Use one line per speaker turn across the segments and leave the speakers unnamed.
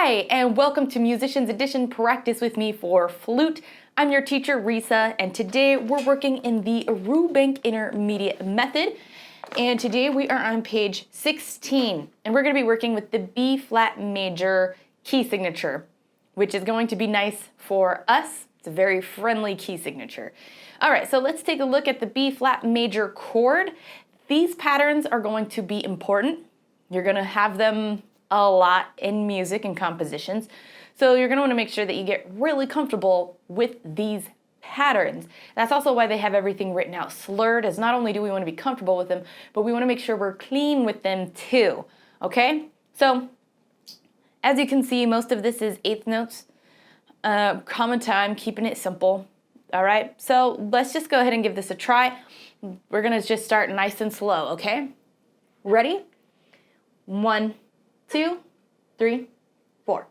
Hi, and welcome to Musicians Edition Practice with me for Flute. I'm your teacher, Reesa, and today we're working in the Rubank Intermediate Method. And today we are on page 16, and we're going to be working with the B flat major key signature, which is going to be nice for us. It's a very friendly key signature. All right, so let's take a look at the B flat major chord. These patterns are going to be important. You're going to have them a lot in music and compositions. So you're going to want to make sure that you get really comfortable with these patterns. That's also why they have everything written out slurred, as not only do we want to be comfortable with them, but we want to make sure we're clean with them too. Okay? So as you can see, most of this is eighth notes, common time, keeping it simple. All right? So let's just go ahead and give this a try. We're going to just start nice and slow, okay? Ready? 1, 2, 3, 4.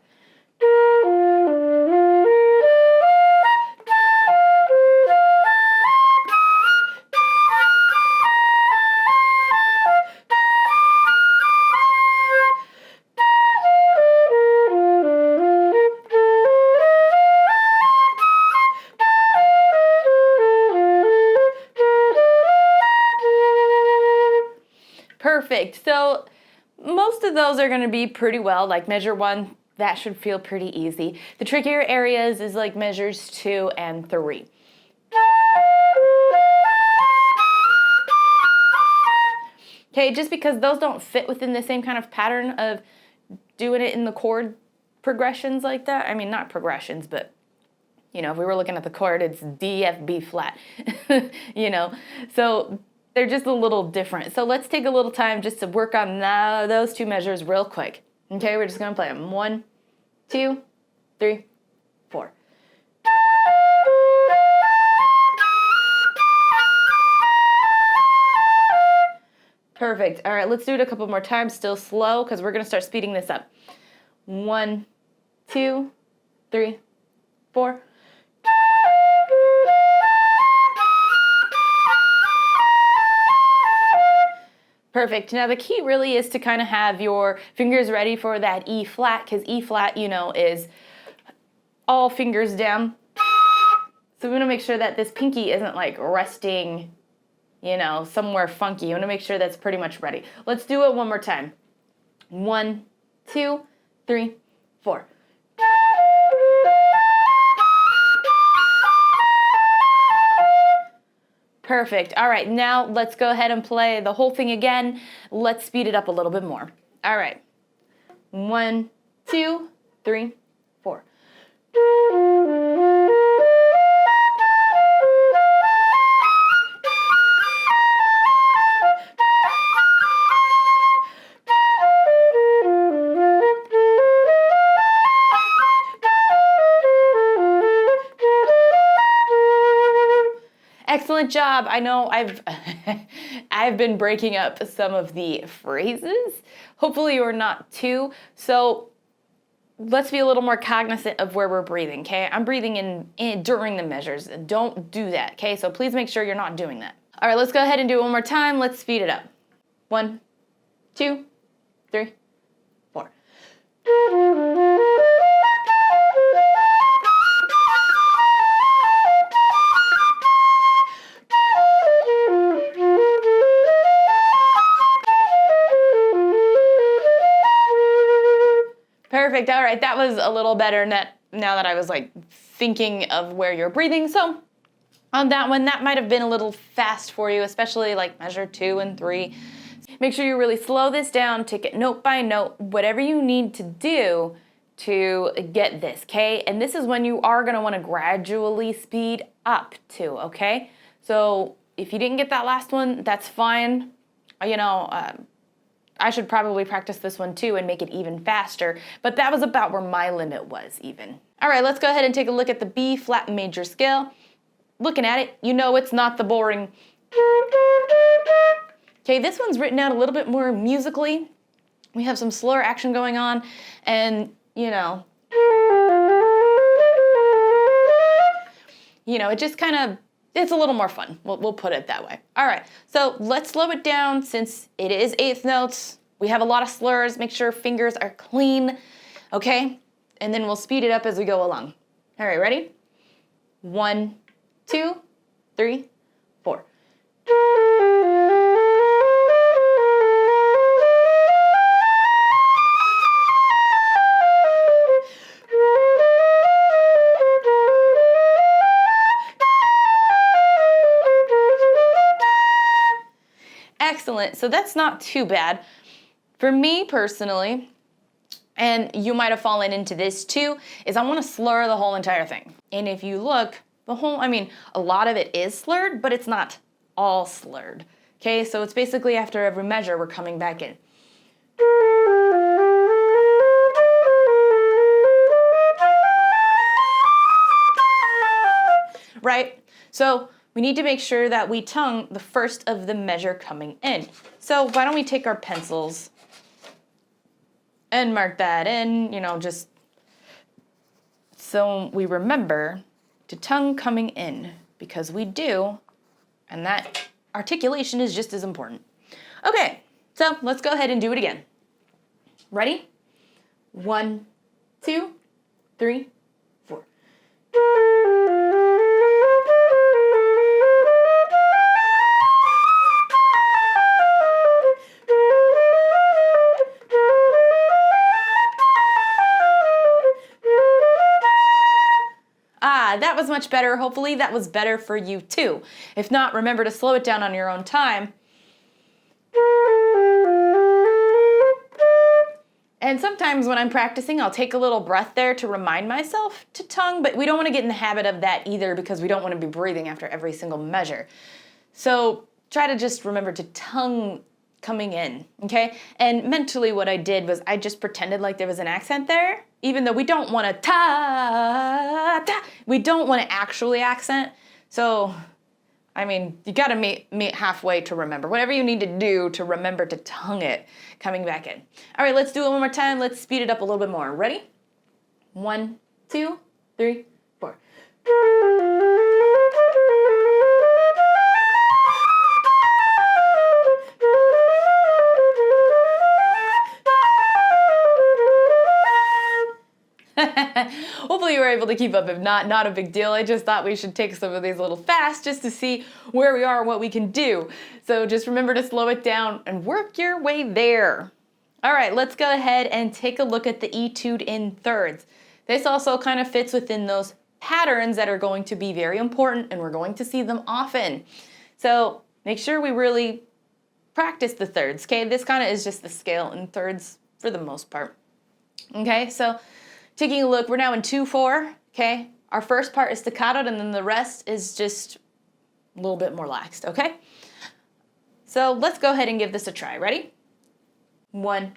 Perfect. So most of those are going to be pretty well, like measure 1, that should feel pretty easy. The trickier areas is like measures 2 and 3. Okay, just because those don't fit within the same kind of pattern of doing it in the chord progressions like that. I mean, not progressions, but you know, if we were looking at the chord, it's D, F, B flat, you know, so they're just a little different. So let's take a little time just to work on those two measures real quick. Okay, we're just gonna play them. 1, 2, 3, 4. Perfect. All right, let's do it a couple more times, still slow, because we're gonna start speeding this up. 1, 2, 3, 4. Perfect. Now the key really is to kind of have your fingers ready for that E flat, because E flat, you know, is all fingers down. So we want to make sure that this pinky isn't like resting, you know, somewhere funky. You want to make sure that's pretty much ready. Let's do it one more time. 1, 2, 3, 4. Perfect. All right, now let's go ahead and play the whole thing again. Let's speed it up a little bit more. All right. 1, 2, 3, 4. Excellent job. I know I've been breaking up some of the phrases. Hopefully you're not too. So let's be a little more cognizant of where we're breathing, okay? I'm breathing in during the measures. Don't do that, okay? So please make sure you're not doing that. All right, let's go ahead and do it one more time. Let's speed it up. 1, 2, 3, 4. Perfect. All right, that was a little better now that I was like thinking of where you're breathing. So on that one, that might have been a little fast for you, especially like measure 2 and 3. Make sure you really slow this down, take it note by note, whatever you need to do to get this, okay? And this is when you are going to want to gradually speed up too, okay? So if you didn't get that last one, that's fine. You know, I should probably practice this one too and make it even faster, but that was about where my limit was even. All right, let's go ahead and take a look at the B flat major scale. Looking at it, you know it's not the boring. Okay, this one's written out a little bit more musically. We have some slower action going on, and you know, it just kind of, it's a little more fun. We'll put it that way. All right, so let's slow it down since it is eighth notes. We have a lot of slurs. Make sure fingers are clean, okay? and then we'll speed it up as we go along. All right, ready? 1, 2, 3, 4. Excellent. So that's not too bad. For me personally, and you might have fallen into this too, is I want to slur the whole entire thing. And if you look, a lot of it is slurred, but it's not all slurred. Okay, so it's basically after every measure, we're coming back in. Right? So we need to make sure that we tongue the first of the measure coming in. So why don't we take our pencils and mark that in, just so we remember to tongue coming in, because we do, and that articulation is just as important. Okay, so let's go ahead and do it again. Ready? 1, 2, 3, 4. That was much better. Hopefully that was better for you too. If not, remember to slow it down on your own time. And sometimes when I'm practicing, I'll take a little breath there to remind myself to tongue, but we don't want to get in the habit of that either, because we don't want to be breathing after every single measure. So try to just remember to tongue coming in, okay? And mentally what I did was I just pretended like there was an accent there, even though we don't want to ta, we don't want to actually accent. So, you got to meet halfway to remember. Whatever you need to do to remember to tongue it coming back in. All right, let's do it one more time. Let's speed it up a little bit more. Ready? 1, 2, 3, 4. Hopefully you were able to keep up. If not a big deal. I just thought we should take some of these a little fast just to see where we are and what we can do. So just remember to slow it down and work your way there. All right, let's go ahead and take a look at the etude in thirds. This also kind of fits within those patterns that are going to be very important, and we're going to see them often. So make sure we really practice the thirds, okay? This kind of is just the scale in thirds for the most part. Okay, so taking a look, we're now in 2/4, okay? Our first part is staccatoed, and then the rest is just a little bit more laxed, okay? So let's go ahead and give this a try. Ready? 1,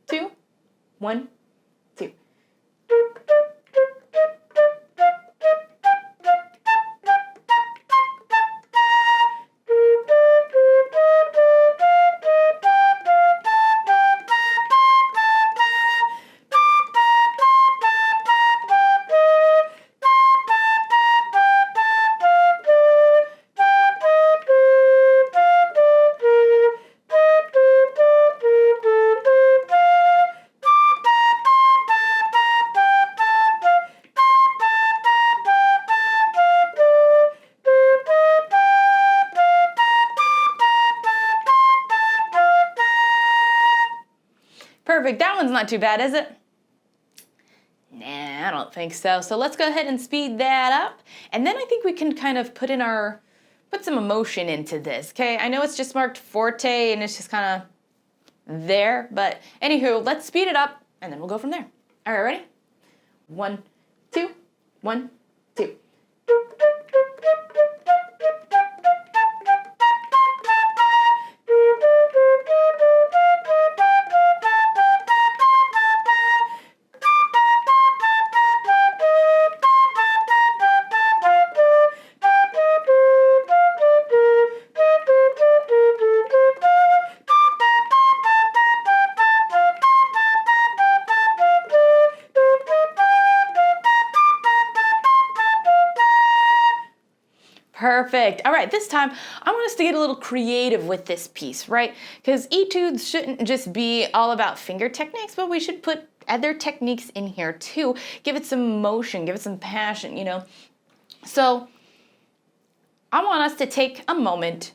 2, 1, 2. Perfect. That one's not too bad, is it? Nah, I don't think so. So let's go ahead and speed that up. And then I think we can kind of put some emotion into this, okay? I know it's just marked forte and it's just kind of there, but anywho, let's speed it up and then we'll go from there. All right, ready? 1, 2, 1, 2. Perfect. All right, this time I want us to get a little creative with this piece, right? Because etudes shouldn't just be all about finger techniques, but we should put add their techniques in here too. Give it some motion, give it some passion, you know. So I want us to take a moment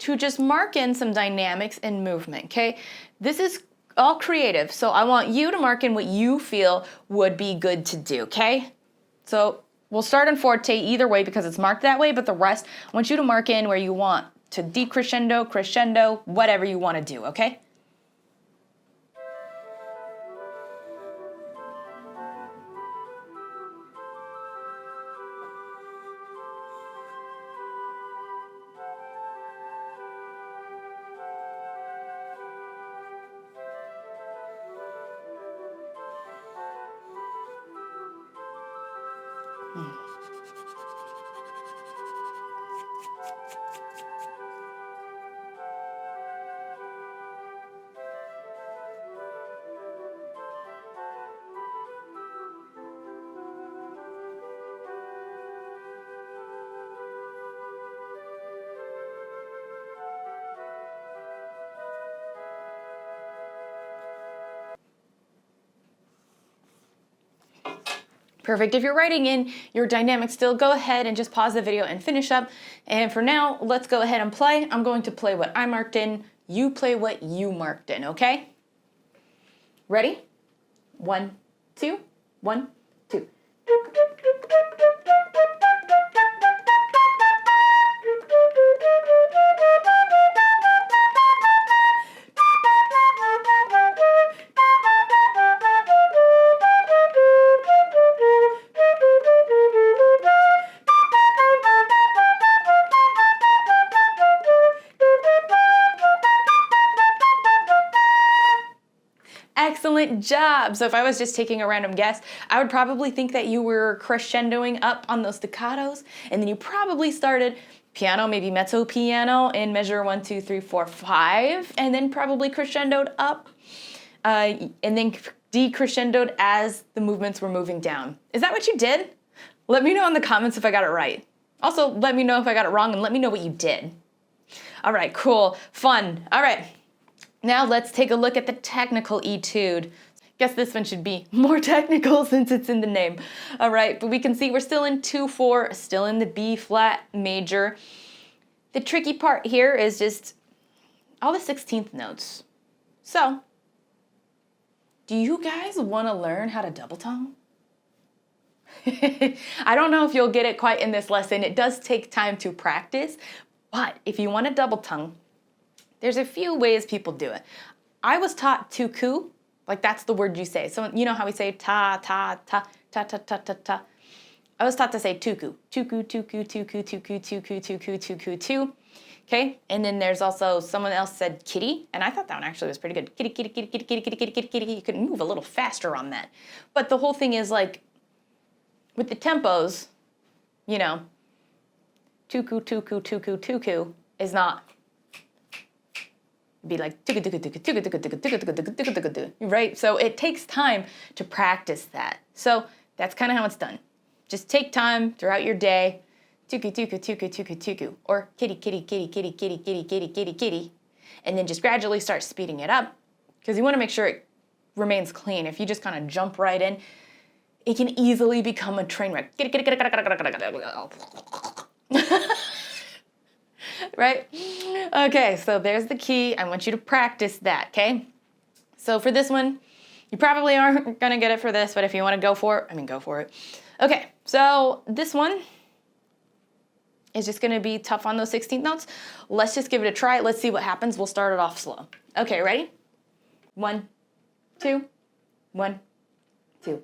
to just mark in some dynamics and movement, okay? This is all creative, so I want you to mark in what you feel would be good to do, okay? So we'll start in forte either way because it's marked that way, but the rest, I want you to mark in where you want to decrescendo, crescendo, whatever you want to do, okay? Perfect. If you're writing in your dynamics still, go ahead and just pause the video and finish up. And for now, let's go ahead and play. I'm going to play what I marked in. You play what you marked in, okay? Ready? 1, 2, 1, 2. Excellent job. So if I was just taking a random guess, I would probably think that you were crescendoing up on those staccatos, and then you probably started piano, maybe mezzo piano in measure 1, 2, 3, 4, 5, and then probably crescendoed up, and then decrescendoed as the movements were moving down. Is that what you did? Let me know in the comments if I got it right. Also, let me know if I got it wrong, and let me know what you did. All right, cool, fun. All right. Now let's take a look at the technical etude. Guess this one should be more technical since it's in the name. All right, but we can see we're still in 2/4, still in the B flat major. The tricky part here is just all the 16th notes. So, do you guys want to learn how to double tongue? I don't know if you'll get it quite in this lesson. It does take time to practice, but if you want to double tongue, there's a few ways people do it. I was taught tuku, like that's the word you say. So you know how we say ta, ta, ta, ta, ta, ta, ta, ta. I was taught to say tuku, tuku, tuku, tuku, tuku, tuku, tuku, tuku, tu. Okay, and then there's also someone else said kitty, and I thought that one actually was pretty good. Kitty, kitty, kitty, kitty, kitty, kitty, kitty, kitty, kitty. You could move a little faster on that. But the whole thing is like, with the tempos, you know, tuku, tuku, tuku, tuku is not be like right? So it takes time to practice that. So that's kind of how it's done. Just take time throughout your day. Tuku, tuku, tuku, tuku, tuku. Or kitty, kitty, kitty, kitty, kitty, kitty, kitty, kitty, kitty. And then just gradually start speeding it up because you want to make sure it remains clean. If you just kind of jump right in, it can easily become a train wreck. Right? Okay, so there's the key. I want you to practice that, okay? So for this one, you probably aren't gonna get it for this, but if you wanna go for it, go for it. Okay, so this one is just gonna be tough on those 16th notes. Let's just give it a try. Let's see what happens. We'll start it off slow. Okay, ready? 1, 2, 1, 2.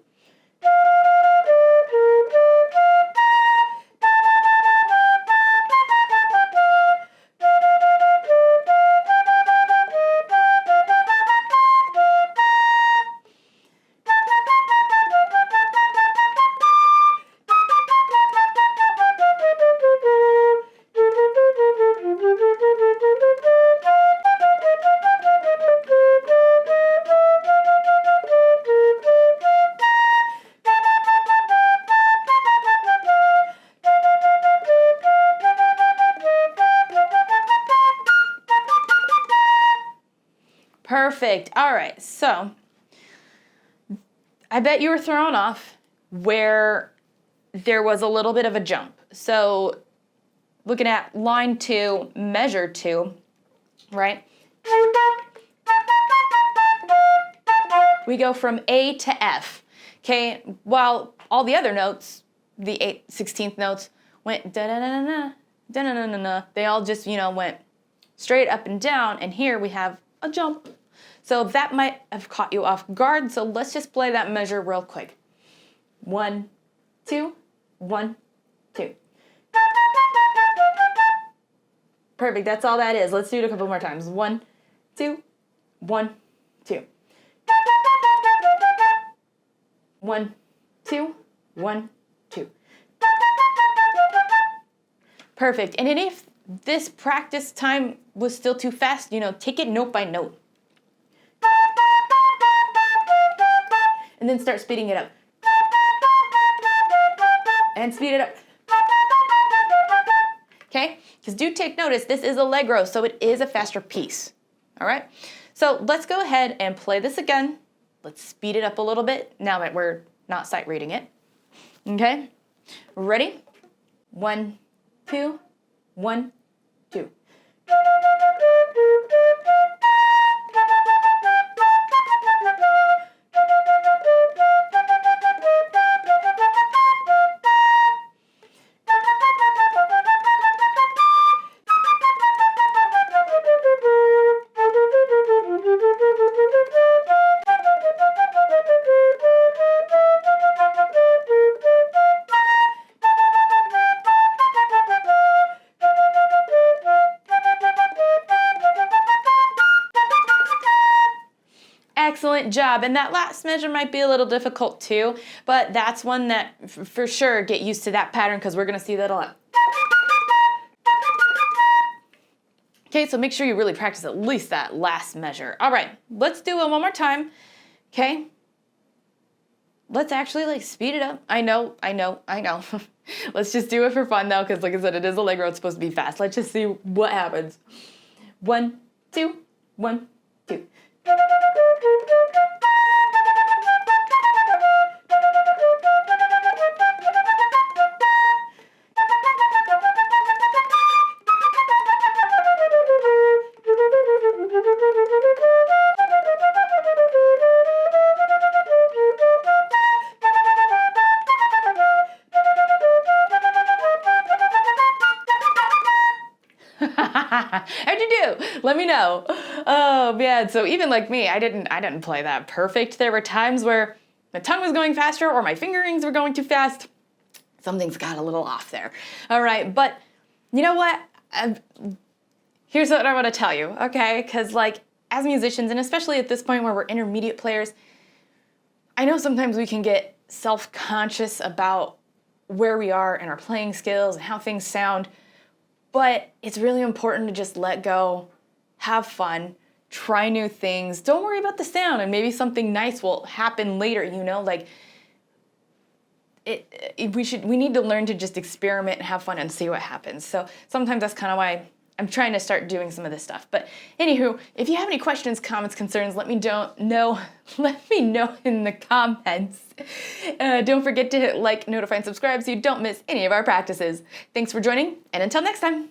Perfect. All right, so I bet you were thrown off where there was a little bit of a jump. So looking at line 2, measure 2, right? We go from A to F, okay? While all the other notes, the 16th notes, went da-da-da-da-da, da-da-da-da-da. They all just, went straight up and down, and here we have a jump. So that might have caught you off guard, so let's just play that measure real quick. 1, 2, 1, 2. Perfect, that's all that is. Let's do it a couple more times. 1, 2, 1, 2. 1, 2, 1, 2. Perfect. And then if this practice time was still too fast, take it note by note. And then start speeding it up. And speed it up. Okay? Because do take notice, this is allegro, so it is a faster piece. All right? So let's go ahead and play this again. Let's speed it up a little bit now that we're not sight reading it. Okay? Ready? 1, 2, 1, 2. Excellent job. And that last measure might be a little difficult too, but that's one that for sure get used to that pattern because we're going to see that a lot. Okay, so make sure you really practice at least that last measure. All right, let's do it one more time. Okay. Let's actually speed it up. I know. Let's just do it for fun though, because like I said, it is allegro, it's supposed to be fast. Let's just see what happens. 1, 2, 1, 2. How'd you do? Let me know. Oh man, so even like me, I didn't play that perfect. There were times where my tongue was going faster or my fingerings were going too fast. Something's got a little off there. All right, but you know what? Here's what I want to tell you, okay? Because as musicians, and especially at this point where we're intermediate players, I know sometimes we can get self-conscious about where we are in our playing skills and how things sound. But it's really important to just let go, have fun, try new things. Don't worry about the sound, and maybe something nice will happen later, we need to learn to just experiment and have fun and see what happens. So sometimes that's kind of why I'm trying to start doing some of this stuff. But anywho, if you have any questions, comments, concerns, let me know in the comments. Don't forget to hit like, notify, and subscribe so you don't miss any of our practices. Thanks for joining, and until next time.